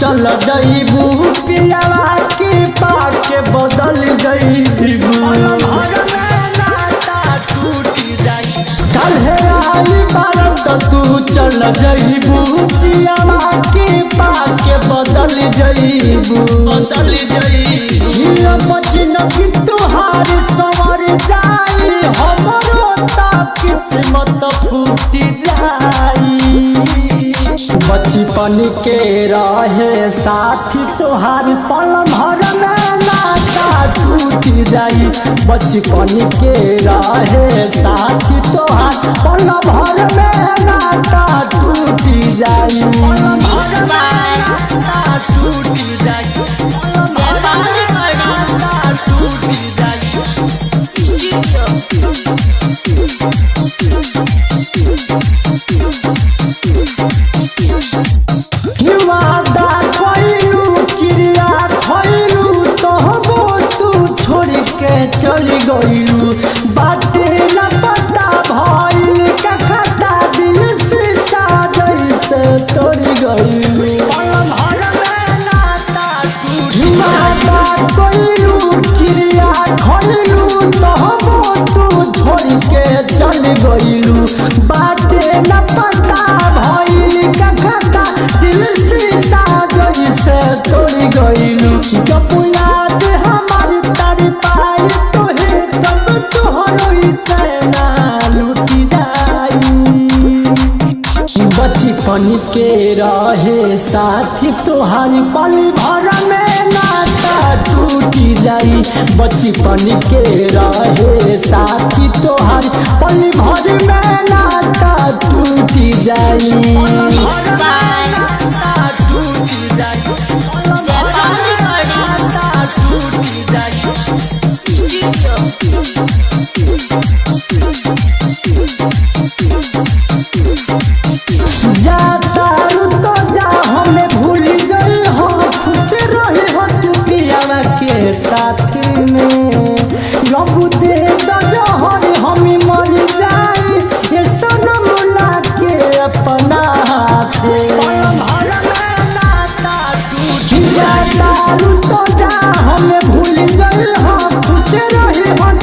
चल जईबू पियावा के पाके बदल जईबू कल आई बारत तू चल जईबू पियावा के पाके बदल जईबू बचन की तुहार संवर जाई हमरो ता किस्मत फूट जाई बचपन के रहे साथी तोहार पल भर में नाता टूट जाई बचपन के रहे साथी तोहार पल भर में नाता टूट जाई चली गईलू बाटे न पता भइल का खाता दिल से साजई से तोड़ी गईलू क्रिया खइलू तहबो तू छोड़ के चल गईलू बाटे न पता भइल का खाता दिल से साजई से तोड़ी गईलू जब याद हमारी तारी पाई बचपन के रहे साथी तोहारी पल भर में नाता टूट जाई बचपन के रहे साथी तोहारी पल भर में नाता टूट जाई साथी में लबू दे दजहर हमी मर जाई ये सनम लाके अपना हाथे जाता तो जा हमें भूल गई हाँ खुश रही हाँ